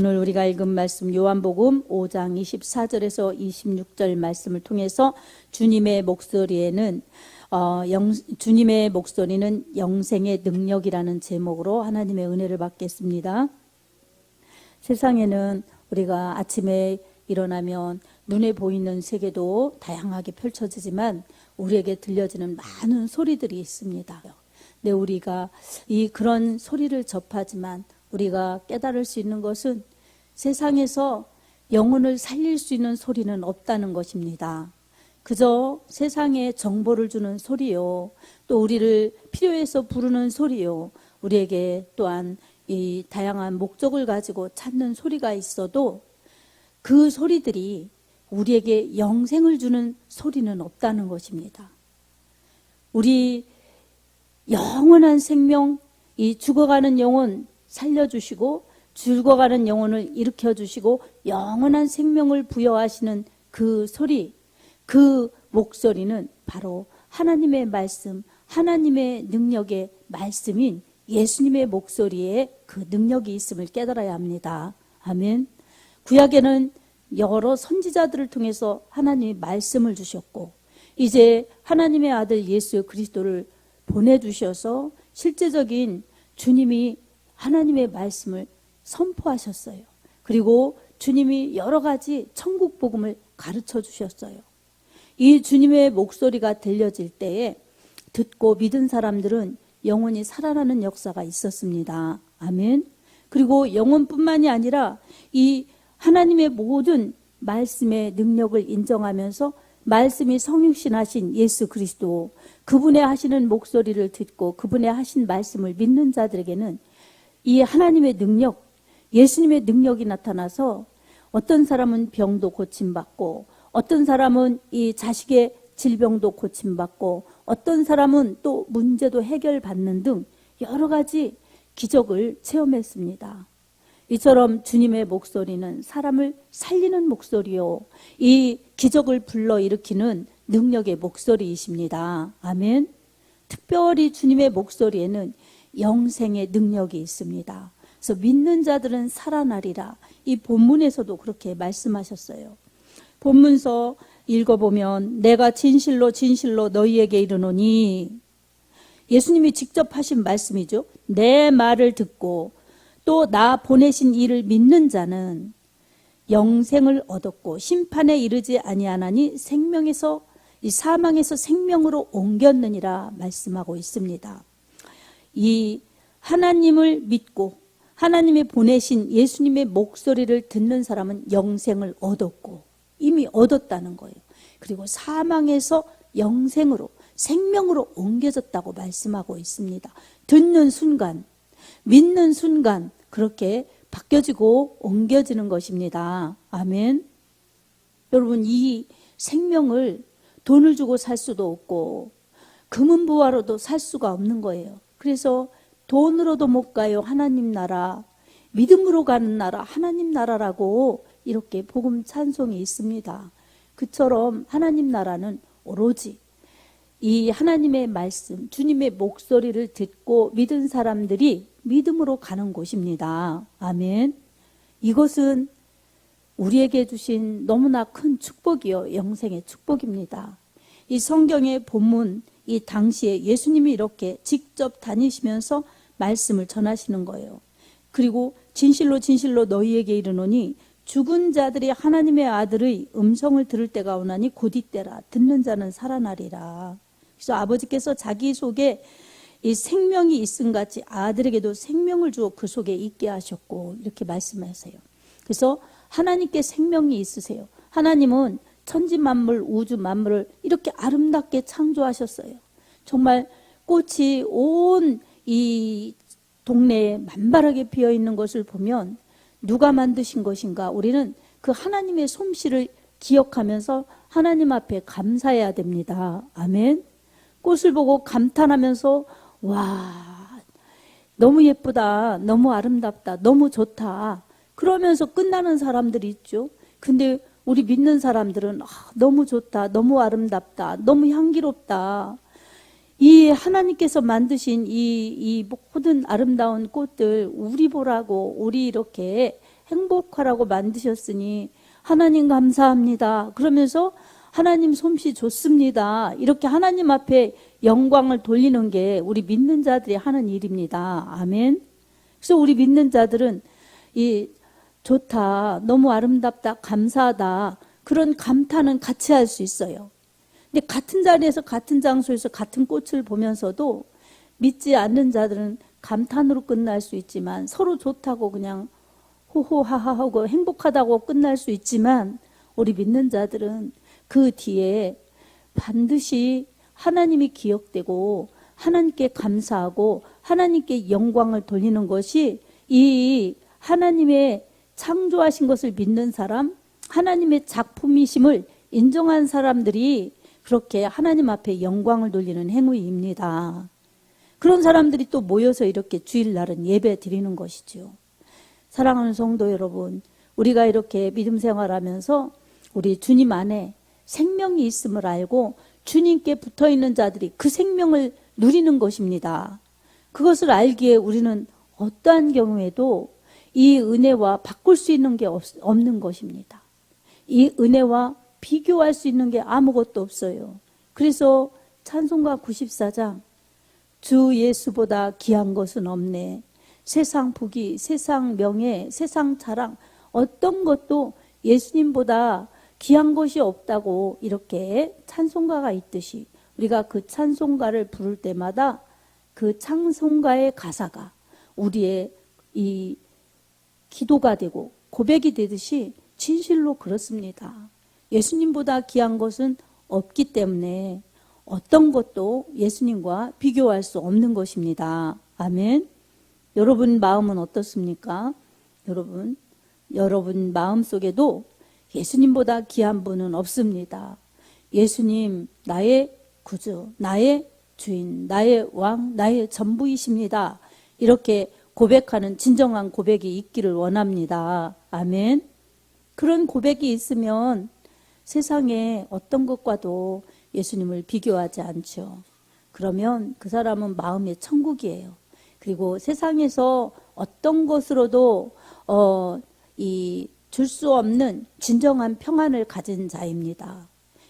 오늘 우리가 읽은 말씀 요한복음 5장 24절에서 26절 말씀을 통해서 주님의 목소리는 영생의 능력이라는 제목으로 하나님의 은혜를 받겠습니다. 세상에는 우리가 아침에 일어나면 눈에 보이는 세계도 다양하게 펼쳐지지만 우리에게 들려지는 많은 소리들이 있습니다. 근데 우리가 그런 소리를 접하지만 우리가 깨달을 수 있는 것은 세상에서 영혼을 살릴 수 있는 소리는 없다는 것입니다. 그저 세상에 정보를 주는 소리요, 또 우리를 필요해서 부르는 소리요, 우리에게 또한 이 다양한 목적을 가지고 찾는 소리가 있어도 그 소리들이 우리에게 영생을 주는 소리는 없다는 것입니다. 우리 영원한 생명, 이 죽어가는 영혼 살려주시고 죽어가는 영혼을 일으켜주시고 영원한 생명을 부여하시는 그 소리, 그 목소리는 바로 하나님의 말씀, 하나님의 능력의 말씀인 예수님의 목소리에 그 능력이 있음을 깨달아야 합니다. 아멘. 구약에는 여러 선지자들을 통해서 하나님이 말씀을 주셨고 이제 하나님의 아들 예수 그리스도를 보내주셔서 실제적인 주님이 하나님의 말씀을 선포하셨어요. 그리고 주님이 여러 가지 천국 복음을 가르쳐 주셨어요. 이 주님의 목소리가 들려질 때에 듣고 믿은 사람들은 영혼이 살아나는 역사가 있었습니다. 아멘. 그리고 영혼뿐만이 아니라 이 하나님의 모든 말씀의 능력을 인정하면서 말씀이 성육신하신 예수 그리스도, 그분의 하시는 목소리를 듣고 그분의 하신 말씀을 믿는 자들에게는 이 하나님의 능력, 예수님의 능력이 나타나서 어떤 사람은 병도 고침받고 어떤 사람은 이 자식의 질병도 고침받고 어떤 사람은 또 문제도 해결받는 등 여러 가지 기적을 체험했습니다. 이처럼 주님의 목소리는 사람을 살리는 목소리요, 이 기적을 불러일으키는 능력의 목소리이십니다. 아멘. 특별히 주님의 목소리에는 영생의 능력이 있습니다. 그래서 믿는 자들은 살아나리라. 이 본문에서도 그렇게 말씀하셨어요. 본문서 읽어보면 내가 진실로 진실로 너희에게 이르노니, 예수님이 직접 하신 말씀이죠. 내 말을 듣고 또 나 보내신 이를 믿는 자는 영생을 얻었고 심판에 이르지 아니하나니 생명에서 이 사망에서 생명으로 옮겼느니라 말씀하고 있습니다. 이 하나님을 믿고 하나님이 보내신 예수님의 목소리를 듣는 사람은 영생을 얻었고 이미 얻었다는 거예요. 그리고 사망에서 영생으로, 생명으로 옮겨졌다고 말씀하고 있습니다. 듣는 순간, 믿는 순간 그렇게 바뀌어지고 옮겨지는 것입니다. 아멘. 여러분, 이 생명을 돈을 주고 살 수도 없고 금은부화로도 살 수가 없는 거예요. 그래서 돈으로도 못 가요, 하나님 나라. 믿음으로 가는 나라, 하나님 나라라고 이렇게 복음 찬송이 있습니다. 그처럼 하나님 나라는 오로지 이 하나님의 말씀, 주님의 목소리를 듣고 믿은 사람들이 믿음으로 가는 곳입니다. 아멘. 이것은 우리에게 주신 너무나 큰 축복이요, 영생의 축복입니다. 이 성경의 본문, 이 당시에 예수님이 이렇게 직접 다니시면서 말씀을 전하시는 거예요. 그리고 진실로 진실로 너희에게 이르노니 죽은 자들이 하나님의 아들의 음성을 들을 때가 오나니 곧 이때라. 듣는 자는 살아나리라. 그래서 아버지께서 자기 속에 이 생명이 있음같이 아들에게도 생명을 주어 그 속에 있게 하셨고 이렇게 말씀하세요. 그래서 하나님께 생명이 있으세요. 하나님은 천지 만물, 우주 만물을 이렇게 아름답게 창조하셨어요. 정말 꽃이 온 이 동네에 만발하게 피어 있는 것을 보면 누가 만드신 것인가? 우리는 그 하나님의 솜씨를 기억하면서 하나님 앞에 감사해야 됩니다. 아멘. 꽃을 보고 감탄하면서 와, 너무 예쁘다, 너무 아름답다, 너무 좋다, 그러면서 끝나는 사람들이 있죠. 근데 우리 믿는 사람들은 너무 좋다, 너무 아름답다, 너무 향기롭다, 이 하나님께서 만드신 이 모든 아름다운 꽃들 우리 보라고, 우리 이렇게 행복하라고 만드셨으니 하나님 감사합니다. 그러면서 하나님 솜씨 좋습니다. 이렇게 하나님 앞에 영광을 돌리는 게 우리 믿는 자들이 하는 일입니다. 아멘. 그래서 우리 믿는 자들은 이 좋다, 너무 아름답다, 감사하다, 그런 감탄은 같이 할 수 있어요. 근데 같은 자리에서 같은 장소에서 같은 꽃을 보면서도 믿지 않는 자들은 감탄으로 끝날 수 있지만, 서로 좋다고 그냥 호호하하하고 행복하다고 끝날 수 있지만, 우리 믿는 자들은 그 뒤에 반드시 하나님이 기억되고 하나님께 감사하고 하나님께 영광을 돌리는 것이 이 하나님의 창조하신 것을 믿는 사람, 하나님의 작품이심을 인정한 사람들이 그렇게 하나님 앞에 영광을 돌리는 행위입니다. 그런 사람들이 또 모여서 이렇게 주일날은 예배 드리는 것이죠. 사랑하는 성도 여러분, 우리가 이렇게 믿음 생활하면서 우리 주님 안에 생명이 있음을 알고 주님께 붙어있는 자들이 그 생명을 누리는 것입니다. 그것을 알기에 우리는 어떠한 경우에도 이 은혜와 바꿀 수 있는 게 없는 것입니다. 이 은혜와 비교할 수 있는 게 아무것도 없어요. 그래서 찬송가 94장, 주 예수보다 귀한 것은 없네. 세상 부귀, 세상 명예, 세상 자랑, 어떤 것도 예수님보다 귀한 것이 없다고 이렇게 찬송가가 있듯이, 우리가 그 찬송가를 부를 때마다 그 찬송가의 가사가 우리의 이 기도가 되고 고백이 되듯이 진실로 그렇습니다. 예수님보다 귀한 것은 없기 때문에 어떤 것도 예수님과 비교할 수 없는 것입니다. 아멘. 여러분 마음은 어떻습니까? 여러분 마음 속에도 예수님보다 귀한 분은 없습니다. 예수님 나의 구주, 나의 주인, 나의 왕, 나의 전부이십니다. 이렇게 고백하는 진정한 고백이 있기를 원합니다. 아멘. 그런 고백이 있으면 세상에 어떤 것과도 예수님을 비교하지 않죠. 그러면 그 사람은 마음의 천국이에요. 그리고 세상에서 어떤 것으로도 줄 수 없는 진정한 평안을 가진 자입니다.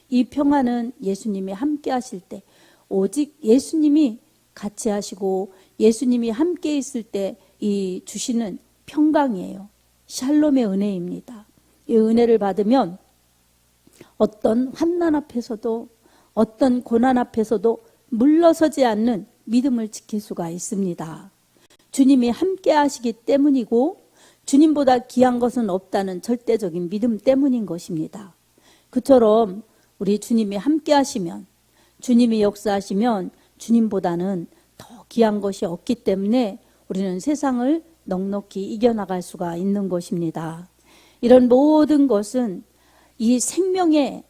이 평안은 예수님이 함께 하실 때, 오직 예수님이 같이 하시고 예수님이 함께 있을 때 이 주시는 평강이에요. 샬롬의 은혜입니다. 이 은혜를 받으면 어떤 환난 앞에서도 어떤 고난 앞에서도 물러서지 않는 믿음을 지킬 수가 있습니다. 주님이 함께 하시기 때문이고 주님보다 귀한 것은 없다는 절대적인 믿음 때문인 것입니다. 그처럼 우리 주님이 함께 하시면, 주님이 역사하시면 주님보다는 더 귀한 것이 없기 때문에 우리는 세상을 넉넉히 이겨나갈 수가 있는 것입니다. 이런 모든 것은 이 생명의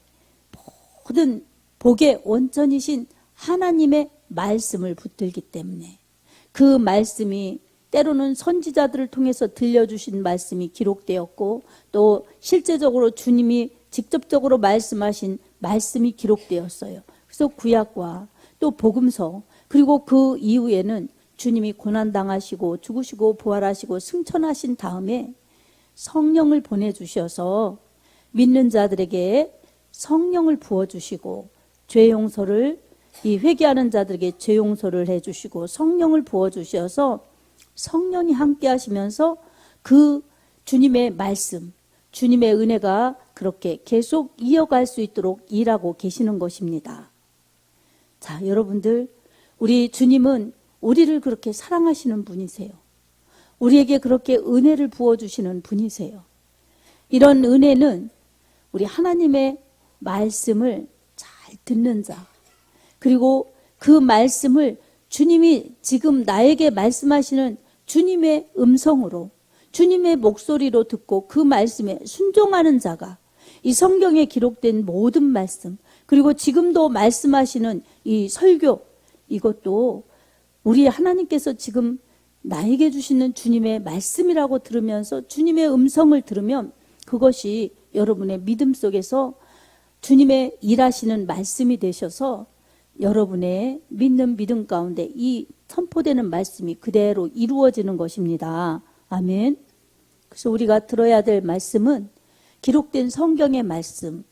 모든 복의 원천이신 하나님의 말씀을 붙들기 때문에, 그 말씀이 때로는 선지자들을 통해서 들려주신 말씀이 기록되었고, 또 실제적으로 주님이 직접적으로 말씀하신 말씀이 기록되었어요. 그래서 구약과 또 복음서, 그리고 그 이후에는 주님이 고난당하시고 죽으시고 부활하시고 승천하신 다음에 성령을 보내주셔서 믿는 자들에게 성령을 부어주시고, 죄 용서를, 이 회개하는 자들에게 죄 용서를 해주시고 성령을 부어주셔서 성령이 함께 하시면서 그 주님의 말씀, 주님의 은혜가 그렇게 계속 이어갈 수 있도록 일하고 계시는 것입니다. 자, 여러분들, 우리 주님은 우리를 그렇게 사랑하시는 분이세요. 우리에게 그렇게 은혜를 부어주시는 분이세요. 이런 은혜는 우리 하나님의 말씀을 잘 듣는 자, 그리고 그 말씀을 주님이 지금 나에게 말씀하시는 주님의 음성으로, 주님의 목소리로 듣고 그 말씀에 순종하는 자가, 이 성경에 기록된 모든 말씀, 그리고 지금도 말씀하시는 이 설교, 이것도 우리 하나님께서 지금 나에게 주시는 주님의 말씀이라고 들으면서 주님의 음성을 들으면 그것이 여러분의 믿음 속에서 주님의 일하시는 말씀이 되셔서 여러분의 믿는 믿음 가운데 이 선포되는 말씀이 그대로 이루어지는 것입니다. 아멘. 그래서 우리가 들어야 될 말씀은 기록된 성경의 말씀,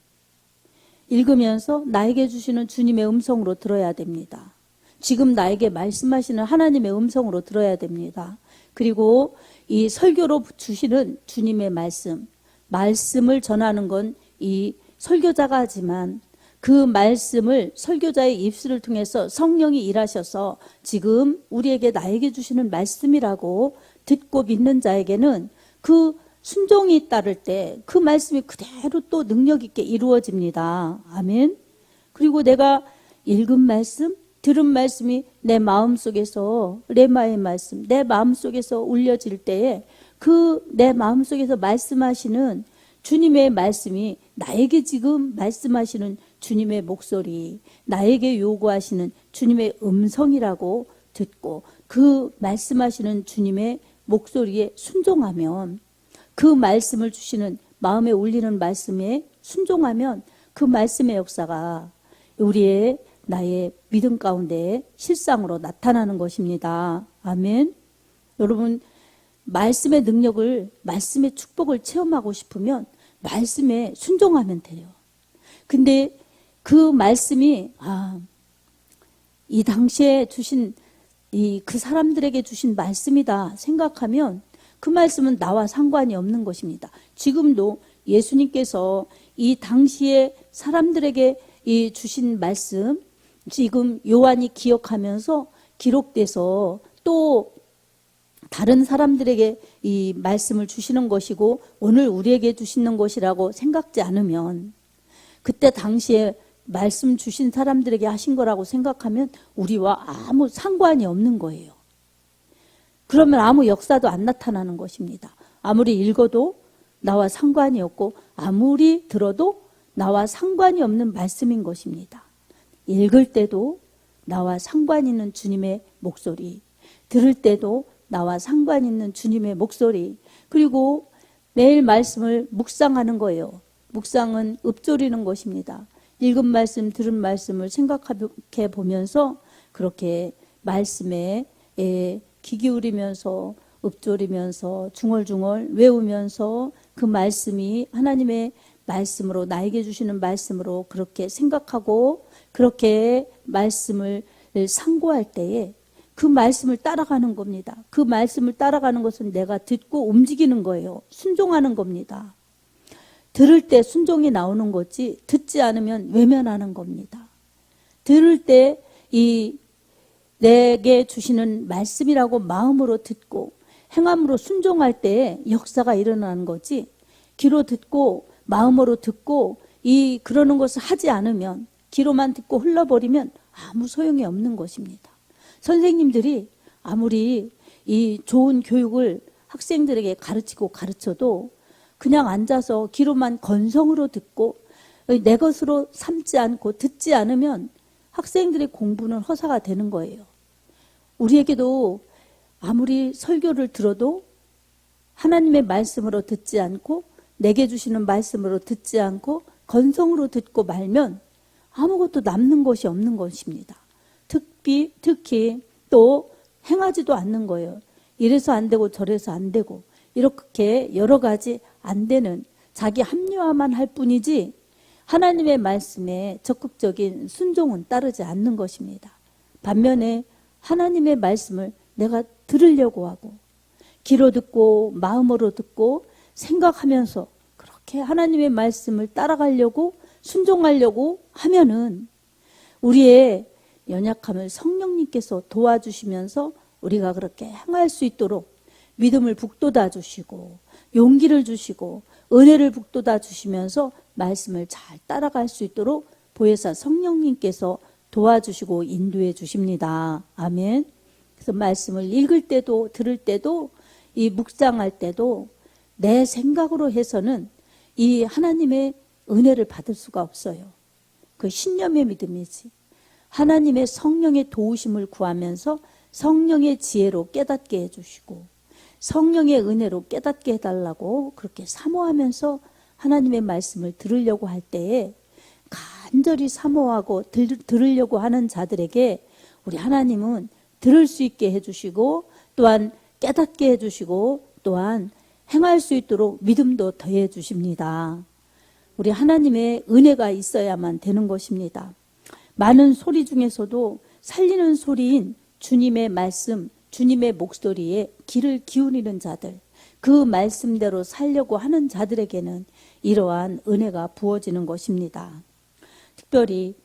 읽으면서 나에게 주시는 주님의 음성으로 들어야 됩니다. 지금 나에게 말씀하시는 하나님의 음성으로 들어야 됩니다. 그리고 이 설교로 주시는 주님의 말씀을 전하는 건 이 설교자가 하지만 그 말씀을 설교자의 입술을 통해서 성령이 일하셔서 지금 우리에게 나에게 주시는 말씀이라고 듣고 믿는 자에게는 그 순종이 따를 때 그 말씀이 그대로 또 능력 있게 이루어집니다. 아멘. 그리고 내가 읽은 말씀, 들은 말씀이 내 마음속에서 레마의 말씀, 내 마음속에서 울려질 때에 그 내 마음속에서 말씀하시는 주님의 말씀이 나에게 지금 말씀하시는 주님의 목소리, 나에게 요구하시는 주님의 음성이라고 듣고 그 말씀하시는 주님의 목소리에 순종하면, 그 말씀을 주시는 마음에 울리는 말씀에 순종하면 그 말씀의 역사가 우리의 나의 믿음 가운데 실상으로 나타나는 것입니다. 아멘. 여러분, 말씀의 능력을, 말씀의 축복을 체험하고 싶으면 말씀에 순종하면 돼요. 근데 그 말씀이 이 당시에 주신 그 사람들에게 주신 말씀이다 생각하면 그 말씀은 나와 상관이 없는 것입니다. 지금도 예수님께서 이 당시에 사람들에게 이 주신 말씀, 지금 요한이 기억하면서 기록돼서 또 다른 사람들에게 이 말씀을 주시는 것이고 오늘 우리에게 주시는 것이라고 생각지 않으면, 그때 당시에 말씀 주신 사람들에게 하신 거라고 생각하면 우리와 아무 상관이 없는 거예요. 그러면 아무 역사도 안 나타나는 것입니다. 아무리 읽어도 나와 상관이 없고 아무리 들어도 나와 상관이 없는 말씀인 것입니다. 읽을 때도 나와 상관 있는 주님의 목소리, 들을 때도 나와 상관 있는 주님의 목소리, 그리고 매일 말씀을 묵상하는 거예요. 묵상은 읊조리는 것입니다. 읽은 말씀, 들은 말씀을 생각해 보면서 그렇게 말씀에 귀 기울이면서 읊조리면서 중얼중얼 외우면서 그 말씀이 하나님의 말씀으로, 나에게 주시는 말씀으로 그렇게 생각하고 그렇게 말씀을 상고할 때에 그 말씀을 따라가는 겁니다. 그 말씀을 따라가는 것은 내가 듣고 움직이는 거예요. 순종하는 겁니다. 들을 때 순종이 나오는 거지 듣지 않으면 외면하는 겁니다. 들을 때 이 내게 주시는 말씀이라고 마음으로 듣고 행함으로 순종할 때 역사가 일어나는 거지, 귀로 듣고 마음으로 듣고 그러는 것을 하지 않으면, 귀로만 듣고 흘러버리면 아무 소용이 없는 것입니다. 선생님들이 아무리 이 좋은 교육을 학생들에게 가르쳐도 그냥 앉아서 귀로만 건성으로 듣고 내 것으로 삼지 않고 듣지 않으면 학생들의 공부는 허사가 되는 거예요. 우리에게도 아무리 설교를 들어도 하나님의 말씀으로 듣지 않고 내게 주시는 말씀으로 듣지 않고 건성으로 듣고 말면 아무것도 남는 것이 없는 것입니다. 특히 또 행하지도 않는 거예요. 이래서 안 되고 저래서 안 되고 이렇게 여러 가지 안 되는, 자기 합리화만 할 뿐이지 하나님의 말씀에 적극적인 순종은 따르지 않는 것입니다. 반면에 하나님의 말씀을 내가 들으려고 하고 귀로 듣고 마음으로 듣고 생각하면서 그렇게 하나님의 말씀을 따라가려고 순종하려고 하면은 우리의 연약함을 성령님께서 도와주시면서 우리가 그렇게 행할 수 있도록 믿음을 북돋아 주시고 용기를 주시고 은혜를 북돋아 주시면서 말씀을 잘 따라갈 수 있도록 보혜사 성령님께서 도와주시고 인도해 주십니다. 아멘. 그래서 말씀을 읽을 때도 들을 때도 이 묵상할 때도 내 생각으로 해서는 이 하나님의 은혜를 받을 수가 없어요. 그 신념의 믿음이지. 하나님의 성령의 도우심을 구하면서 성령의 지혜로 깨닫게 해주시고 성령의 은혜로 깨닫게 해달라고 그렇게 사모하면서 하나님의 말씀을 들으려고 할 때에 간절히 사모하고 들으려고 하는 자들에게 우리 하나님은 들을 수 있게 해주시고 또한 깨닫게 해주시고 또한 행할 수 있도록 믿음도 더해 주십니다. 우리 하나님의 은혜가 있어야만 되는 것입니다. 많은 소리 중에서도 살리는 소리인 주님의 말씀, 주님의 목소리에 귀를 기울이는 자들, 그 말씀대로 살려고 하는 자들에게는 이러한 은혜가 부어지는 것입니다. 특별히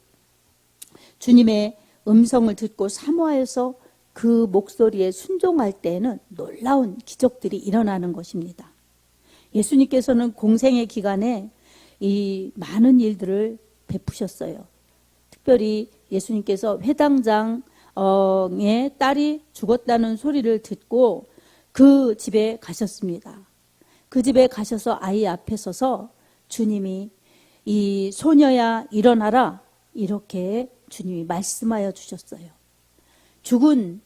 주님의 음성을 듣고 사모하여서 그 목소리에 순종할 때에는 놀라운 기적들이 일어나는 것입니다. 예수님께서는 공생의 기간에 이 많은 일들을 베푸셨어요. 특별히 예수님께서 회당장의 딸이 죽었다는 소리를 듣고 그 집에 가셨습니다. 그 집에 가셔서 아이 앞에 서서 주님이 이 소녀야 일어나라 이렇게 주님이 말씀하여 주셨어요. 죽은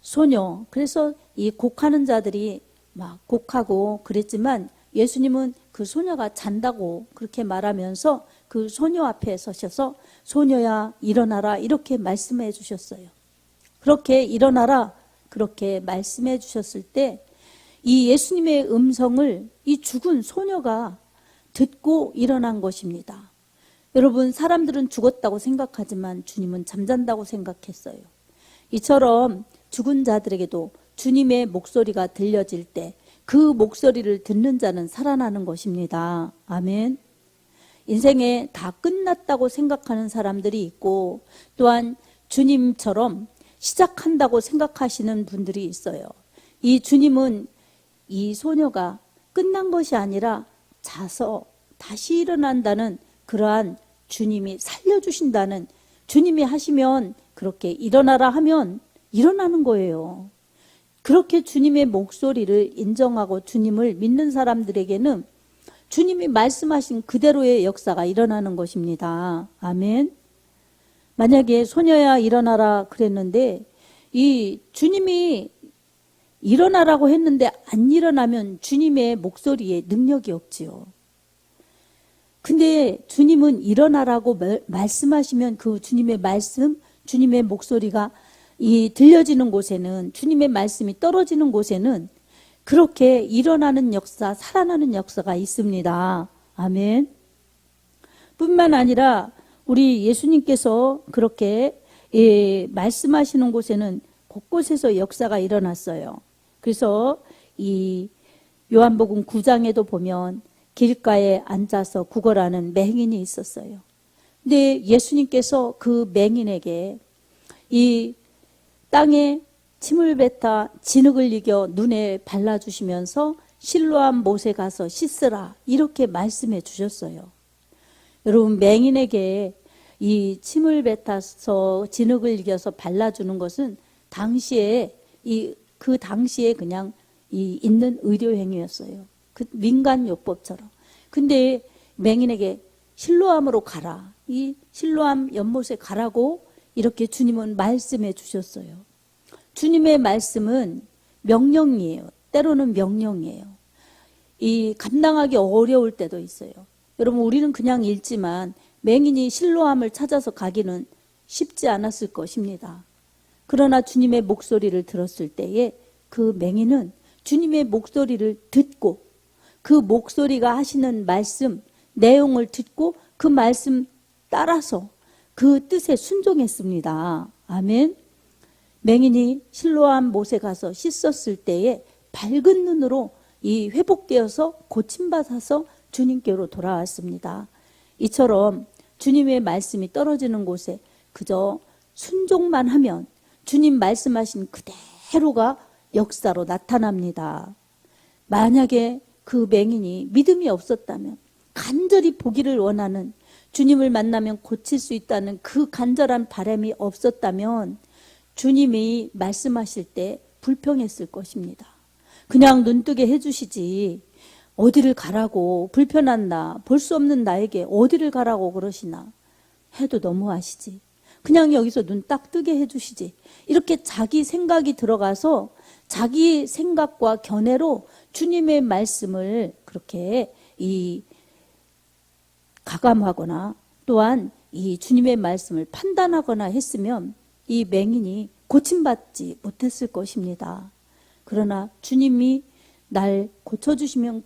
소녀, 그래서 이 곡하는 자들이 막 곡하고 그랬지만 예수님은 그 소녀가 잔다고 그렇게 말하면서 그 소녀 앞에 서셔서 소녀야 일어나라 이렇게 말씀해 주셨어요. 그렇게 일어나라 그렇게 말씀해 주셨을 때 이 예수님의 음성을 이 죽은 소녀가 듣고 일어난 것입니다. 여러분, 사람들은 죽었다고 생각하지만 주님은 잠잔다고 생각했어요. 이처럼 죽은 자들에게도 주님의 목소리가 들려질 때 그 목소리를 듣는 자는 살아나는 것입니다. 아멘. 인생에 다 끝났다고 생각하는 사람들이 있고 또한 주님처럼 시작한다고 생각하시는 분들이 있어요. 이 주님은 이 소녀가 끝난 것이 아니라 자서 다시 일어난다는 그러한 주님이 살려주신다는, 주님이 하시면 그렇게 일어나라 하면 일어나는 거예요. 그렇게 주님의 목소리를 인정하고 주님을 믿는 사람들에게는 주님이 말씀하신 그대로의 역사가 일어나는 것입니다. 아멘. 만약에 소녀야 일어나라 그랬는데 이 주님이 일어나라고 했는데 안 일어나면 주님의 목소리에 능력이 없지요. 근데 주님은 일어나라고 말씀하시면 그 주님의 말씀, 주님의 목소리가 이 들려지는 곳에는, 주님의 말씀이 떨어지는 곳에는 그렇게 일어나는 역사, 살아나는 역사가 있습니다. 아멘. 뿐만 아니라 우리 예수님께서 그렇게 말씀하시는 곳에는 곳곳에서 역사가 일어났어요. 그래서 이 요한복음 9장에도 보면 길가에 앉아서 구걸하는 맹인이 있었어요. 근데 예수님께서 그 맹인에게 이 땅에 침을 뱉어 진흙을 이겨 눈에 발라주시면서 실로암 못에 가서 씻으라 이렇게 말씀해 주셨어요. 여러분, 맹인에게 이 침을 뱉어서 진흙을 이겨서 발라주는 것은 당시에 그 당시에 그냥 있는 의료 행위였어요. 그 민간요법처럼. 근데 맹인에게 실로암으로 가라, 이 실로암 연못에 가라고 이렇게 주님은 말씀해 주셨어요. 주님의 말씀은 명령이에요. 때로는 명령이에요. 이 감당하기 어려울 때도 있어요. 여러분, 우리는 그냥 읽지만 맹인이 실로암을 찾아서 가기는 쉽지 않았을 것입니다. 그러나 주님의 목소리를 들었을 때에 그 맹인은 주님의 목소리를 듣고 그 목소리가 하시는 말씀, 내용을 듣고 그 말씀 따라서 그 뜻에 순종했습니다. 아멘. 맹인이 실로암 못에 가서 씻었을 때에 밝은 눈으로 이 회복되어서 고침받아서 주님께로 돌아왔습니다. 이처럼 주님의 말씀이 떨어지는 곳에 그저 순종만 하면 주님 말씀하신 그대로가 역사로 나타납니다. 만약에 그 맹인이 믿음이 없었다면, 간절히 보기를 원하는, 주님을 만나면 고칠 수 있다는 그 간절한 바람이 없었다면 주님이 말씀하실 때 불평했을 것입니다. 그냥 눈뜨게 해주시지 어디를 가라고, 불편한 나, 볼 수 없는 나에게 어디를 가라고 그러시나 해도 너무하시지, 그냥 여기서 눈 딱 뜨게 해주시지, 이렇게 자기 생각이 들어가서 자기 생각과 견해로 주님의 말씀을 그렇게 가감하거나 또한 이 주님의 말씀을 판단하거나 했으면 이 맹인이 고침받지 못했을 것입니다. 그러나 주님이 날 고쳐주시면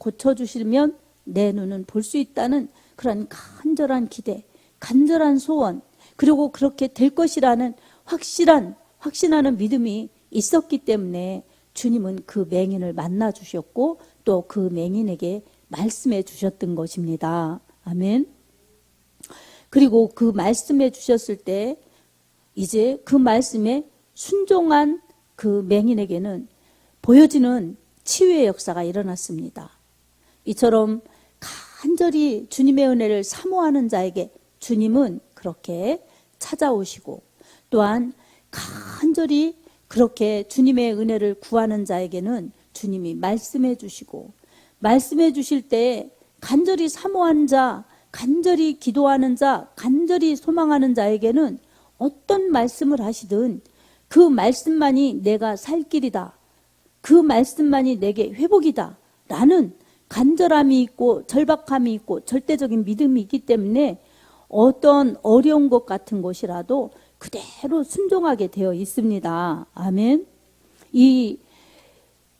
내 눈은 볼 수 있다는 그런 간절한 기대, 간절한 소원, 그리고 그렇게 될 것이라는 확신하는 믿음이 있었기 때문에 주님은 그 맹인을 만나 주셨고 또 그 맹인에게 말씀해 주셨던 것입니다. 아멘. 그리고 그 말씀해 주셨을 때 이제 그 말씀에 순종한 그 맹인에게는 보여지는 치유의 역사가 일어났습니다. 이처럼 간절히 주님의 은혜를 사모하는 자에게 주님은 그렇게 찾아오시고 또한 간절히 그렇게 주님의 은혜를 구하는 자에게는 주님이 말씀해 주시고 말씀해 주실 때 간절히 사모한 자, 간절히 기도하는 자, 간절히 소망하는 자에게는 어떤 말씀을 하시든 그 말씀만이 내가 살 길이다. 그 말씀만이 내게 회복이다. 라는 간절함이 있고 절박함이 있고 절대적인 믿음이 있기 때문에 어떤 어려운 것 같은 것이라도 그대로 순종하게 되어 있습니다. 아멘. 이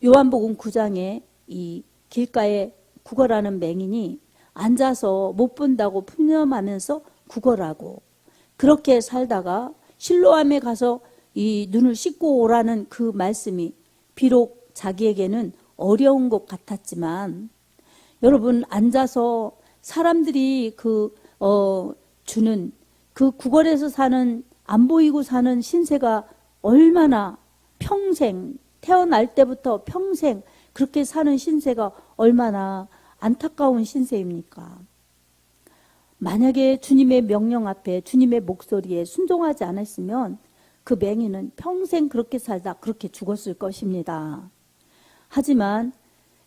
요한복음 9장에 이 길가에 구걸하는 맹인이 앉아서 못 본다고 푸념하면서 구걸하고 그렇게 살다가 실로암에 가서 이 눈을 씻고 오라는 그 말씀이 비록 자기에게는 어려운 것 같았지만 여러분 앉아서 사람들이 주는 그 구걸에서 사는 안 보이고 사는 신세가 얼마나 평생 태어날 때부터 평생 그렇게 사는 신세가 얼마나 안타까운 신세입니까? 만약에 주님의 명령 앞에 주님의 목소리에 순종하지 않았으면 그 맹인은 평생 그렇게 살다 그렇게 죽었을 것입니다. 하지만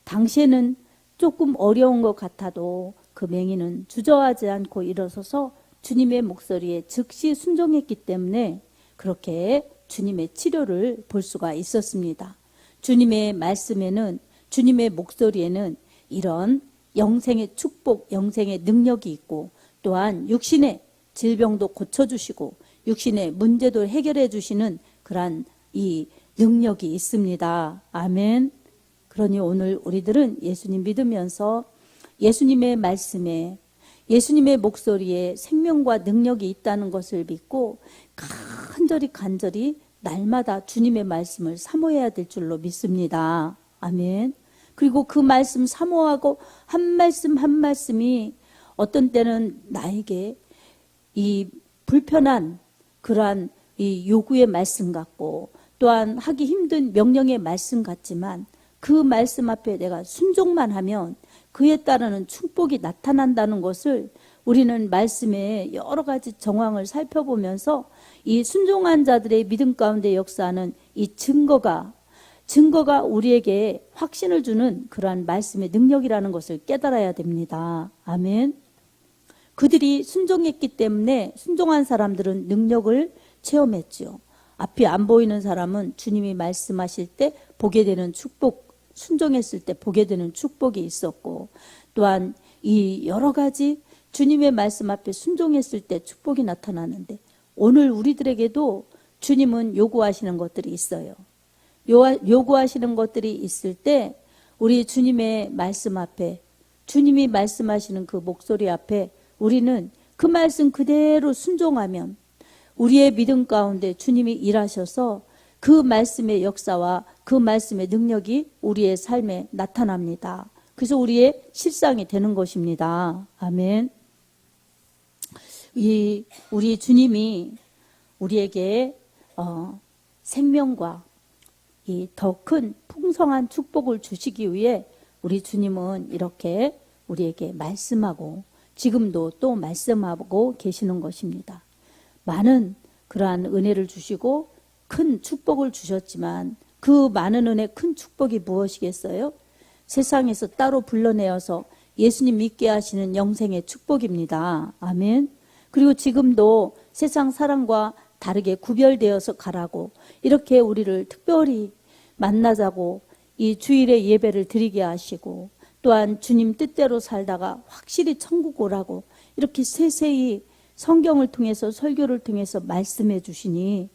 당시에는 조금 어려운 것 같아도 그 맹인은 주저하지 않고 일어서서 주님의 목소리에 즉시 순종했기 때문에 그렇게 주님의 치료를 볼 수가 있었습니다. 주님의 말씀에는 주님의 목소리에는 이런 영생의 축복, 영생의 능력이 있고 또한 육신의 질병도 고쳐주시고 육신의 문제도 해결해 주시는 그러한 이 능력이 있습니다. 아멘. 그러니 오늘 우리들은 예수님 믿으면서 예수님의 말씀에 예수님의 목소리에 생명과 능력이 있다는 것을 믿고 간절히 날마다 주님의 말씀을 사모해야 될 줄로 믿습니다. 아멘. 그리고 그 말씀 사모하고 한 말씀 한 말씀이 어떤 때는 나에게 이 불편한 그러한 이 요구의 말씀 같고 또한 하기 힘든 명령의 말씀 같지만 그 말씀 앞에 내가 순종만 하면 그에 따르는 축복이 나타난다는 것을 우리는 말씀의 여러 가지 정황을 살펴보면서 이 순종한 자들의 믿음 가운데 역사하는 이 증거가 우리에게 확신을 주는 그러한 말씀의 능력이라는 것을 깨달아야 됩니다. 아멘. 그들이 순종했기 때문에 순종한 사람들은 능력을 체험했지요. 앞이 안 보이는 사람은 주님이 말씀하실 때 보게 되는 축복, 순종했을 때 보게 되는 축복이 있었고 또한 이 여러 가지 주님의 말씀 앞에 순종했을 때 축복이 나타나는데 오늘 우리들에게도 주님은 요구하시는 것들이 있어요. 요구하시는 것들이 있을 때 우리 주님의 말씀 앞에 주님이 말씀하시는 그 목소리 앞에 우리는 그 말씀 그대로 순종하면 우리의 믿음 가운데 주님이 일하셔서 그 말씀의 역사와 그 말씀의 능력이 우리의 삶에 나타납니다. 그래서 우리의 실상이 되는 것입니다. 아멘. 우리 주님이 우리에게 생명과 이 더 큰 풍성한 축복을 주시기 위해 우리 주님은 이렇게 우리에게 말씀하고 지금도 또 말씀하고 계시는 것입니다. 많은 그러한 은혜를 주시고 큰 축복을 주셨지만 그 많은 은혜 큰 축복이 무엇이겠어요? 세상에서 따로 불러내어서 예수님 믿게 하시는 영생의 축복입니다. 아멘. 그리고 지금도 세상 사람과 다르게 구별되어서 가라고 이렇게 우리를 특별히 만나자고 이 주일에 예배를 드리게 하시고 또한 주님 뜻대로 살다가 확실히 천국 오라고 이렇게 세세히 성경을 통해서 설교를 통해서 말씀해 주시니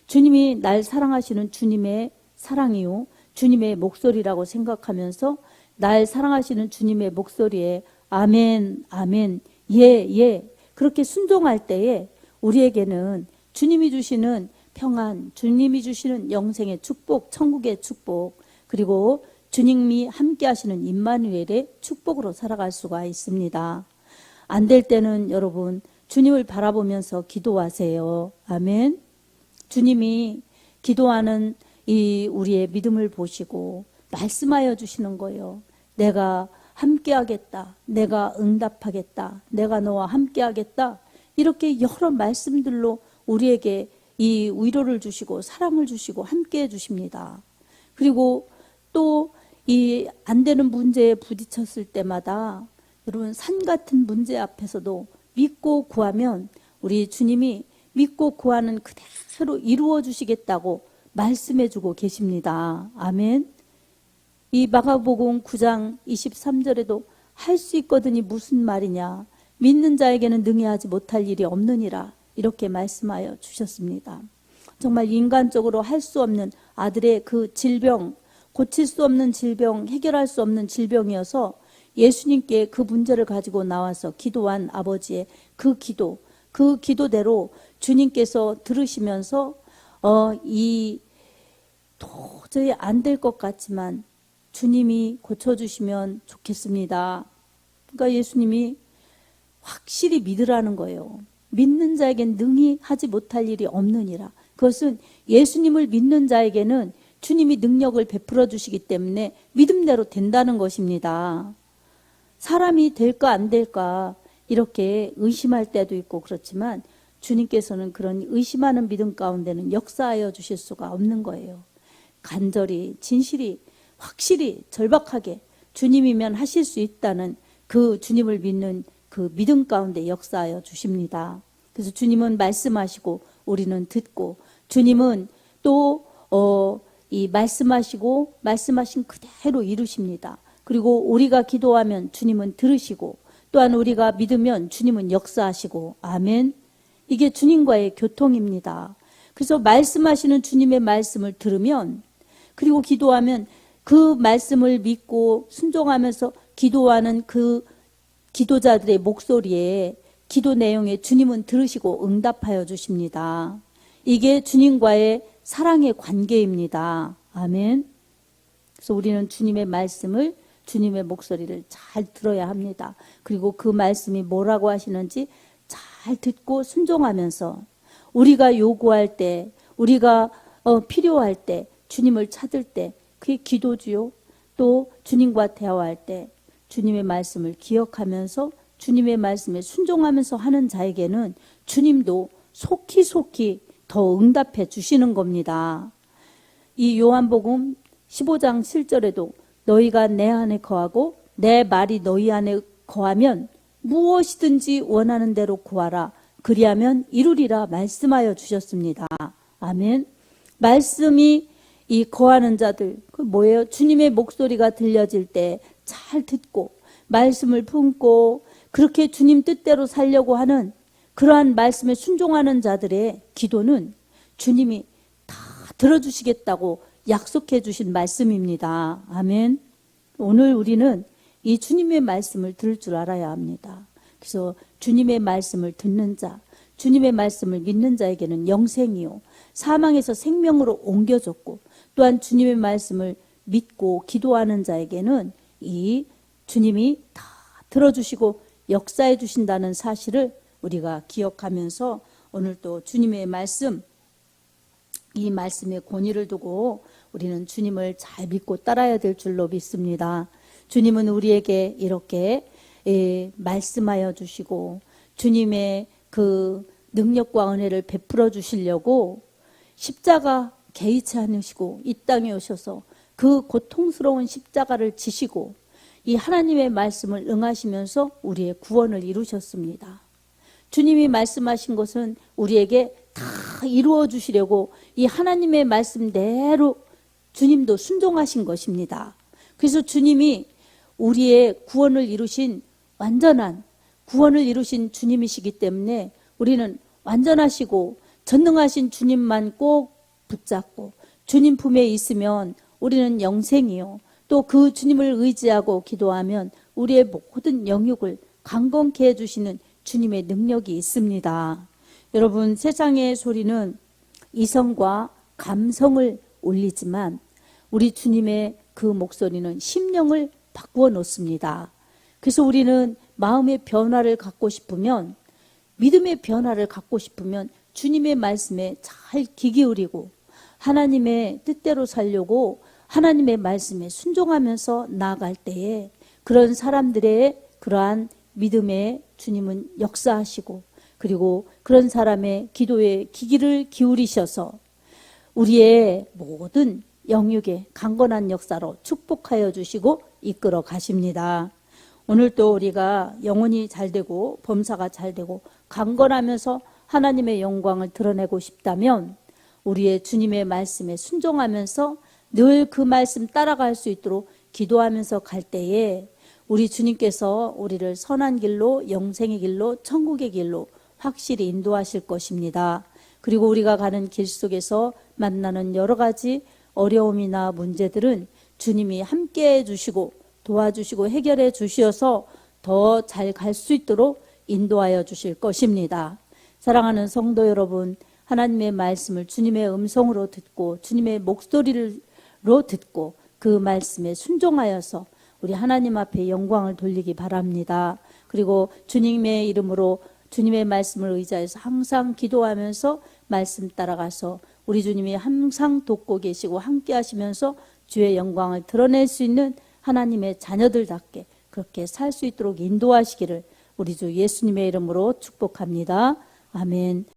주님이 날 사랑하시는 주님의 사랑이요 주님의 목소리라고 생각하면서 날 사랑하시는 주님의 목소리에 아멘, 아멘, 예, 예 그렇게 순종할 때에 우리에게는 주님이 주시는 평안, 주님이 주시는 영생의 축복, 천국의 축복, 그리고 주님이 함께 하시는 임마누엘의 축복으로 살아갈 수가 있습니다. 안 될 때는 여러분 주님을 바라보면서 기도하세요. 아멘. 주님이 기도하는 이 우리의 믿음을 보시고 말씀하여 주시는 거예요. 내가 함께 하겠다. 내가 응답하겠다. 내가 너와 함께 하겠다. 이렇게 여러 말씀들로 우리에게 이 위로를 주시고 사랑을 주시고 함께 해 주십니다. 그리고 또 이 안 되는 문제에 부딪혔을 때마다 여러분 산 같은 문제 앞에서도 믿고 구하면 우리 주님이 믿고 구하는 그대로 이루어 주시겠다고 말씀해 주고 계십니다. 아멘. 이 마가복음 9장 23절에도 할 수 있거든이 무슨 말이냐. 믿는 자에게는 능히 하지 못할 일이 없느니라. 이렇게 말씀하여 주셨습니다. 정말 인간적으로 할 수 없는 아들의 그 질병, 고칠 수 없는 질병, 해결할 수 없는 질병이어서 예수님께 그 문제를 가지고 나와서 기도한 아버지의 그 기도대로 주님께서 들으시면서 이 도저히 안 될 것 같지만 주님이 고쳐주시면 좋겠습니다. 그러니까 예수님이 확실히 믿으라는 거예요. 믿는 자에겐 능히 하지 못할 일이 없느니라. 그것은 예수님을 믿는 자에게는 주님이 능력을 베풀어 주시기 때문에 믿음대로 된다는 것입니다. 사람이 될까 안 될까 이렇게 의심할 때도 있고 그렇지만 주님께서는 그런 의심하는 믿음 가운데는 역사하여 주실 수가 없는 거예요. 간절히 진실이 확실히 절박하게 주님이면 하실 수 있다는 그 주님을 믿는 그 믿음 가운데 역사하여 주십니다. 그래서 주님은 말씀하시고 우리는 듣고 주님은 또 이 말씀하시고 말씀하신 그대로 이루십니다. 그리고 우리가 기도하면 주님은 들으시고 또한 우리가 믿으면 주님은 역사하시고 아멘. 이게 주님과의 교통입니다. 그래서 말씀하시는 주님의 말씀을 들으면 그리고 기도하면 그 말씀을 믿고 순종하면서 기도하는 그 기도자들의 목소리에 기도 내용에 주님은 들으시고 응답하여 주십니다. 이게 주님과의 사랑의 관계입니다. 아멘. 그래서 우리는 주님의 말씀을 주님의 목소리를 잘 들어야 합니다. 그리고 그 말씀이 뭐라고 하시는지 잘 듣고 순종하면서 우리가 요구할 때 우리가 필요할 때 주님을 찾을 때 그게 기도지요. 또 주님과 대화할 때 주님의 말씀을 기억하면서 주님의 말씀에 순종하면서 하는 자에게는 주님도 속히 더 응답해 주시는 겁니다. 이 요한복음 15장 7절에도 너희가 내 안에 거하고 내 말이 너희 안에 거하면 무엇이든지 원하는 대로 구하라. 그리하면 이루리라 말씀하여 주셨습니다. 아멘. 말씀이 이 거하는 자들 그 뭐예요? 주님의 목소리가 들려질 때 잘 듣고 말씀을 품고 그렇게 주님 뜻대로 살려고 하는 그러한 말씀에 순종하는 자들의 기도는 주님이 다 들어주시겠다고 약속해 주신 말씀입니다. 아멘. 오늘 우리는 이 주님의 말씀을 들을 줄 알아야 합니다. 그래서 주님의 말씀을 듣는 자, 주님의 말씀을 믿는 자에게는 영생이요 사망에서 생명으로 옮겨졌고 또한 주님의 말씀을 믿고 기도하는 자에게는 이 주님이 다 들어주시고 역사해 주신다는 사실을 우리가 기억하면서 오늘 또 주님의 말씀, 이 말씀의 권위를 두고 우리는 주님을 잘 믿고 따라야 될 줄로 믿습니다. 주님은 우리에게 이렇게 말씀하여 주시고 주님의 그 능력과 은혜를 베풀어 주시려고 십자가 개의치 않으시고 이 땅에 오셔서 그 고통스러운 십자가를 지시고 이 하나님의 말씀을 응하시면서 우리의 구원을 이루셨습니다. 주님이 말씀하신 것은 우리에게 다 이루어 주시려고 이 하나님의 말씀대로 주님도 순종하신 것입니다. 그래서 주님이 우리의 구원을 이루신 완전한 구원을 이루신 주님이시기 때문에 우리는 완전하시고 전능하신 주님만 꼭 붙잡고 주님 품에 있으면 우리는 영생이요. 또 그 주님을 의지하고 기도하면 우리의 모든 영육을 강건케 해주시는 주님의 능력이 있습니다. 여러분, 세상의 소리는 이성과 감성을 올리지만 우리 주님의 그 목소리는 심령을 바꾸어 놓습니다. 그래서 우리는 마음의 변화를 갖고 싶으면, 믿음의 변화를 갖고 싶으면 주님의 말씀에 잘 귀 기울이고 하나님의 뜻대로 살려고 하나님의 말씀에 순종하면서 나아갈 때에 그런 사람들의 그러한 믿음에 주님은 역사하시고, 그리고 그런 사람의 기도에 귀를 기울이셔서 우리의 모든 영육의 강건한 역사로 축복하여 주시고 이끌어 가십니다. 오늘 또 우리가 영혼이 잘되고 범사가 잘되고 강건하면서 하나님의 영광을 드러내고 싶다면 우리의 주님의 말씀에 순종하면서 늘 그 말씀 따라갈 수 있도록 기도하면서 갈 때에 우리 주님께서 우리를 선한 길로, 영생의 길로, 천국의 길로 확실히 인도하실 것입니다. 그리고 우리가 가는 길 속에서 만나는 여러 가지 어려움이나 문제들은 주님이 함께해 주시고 도와주시고 해결해 주셔서 더 잘 갈 수 있도록 인도하여 주실 것입니다. 사랑하는 성도 여러분, 하나님의 말씀을 주님의 음성으로 듣고 주님의 목소리로 듣고 그 말씀에 순종하여서 우리 하나님 앞에 영광을 돌리기 바랍니다. 그리고 주님의 이름으로 주님의 말씀을 의지해서 항상 기도하면서 말씀 따라가서 우리 주님이 항상 돕고 계시고 함께 하시면서 주의 영광을 드러낼 수 있는 하나님의 자녀들답게 그렇게 살 수 있도록 인도하시기를 우리 주 예수님의 이름으로 축복합니다. 아멘.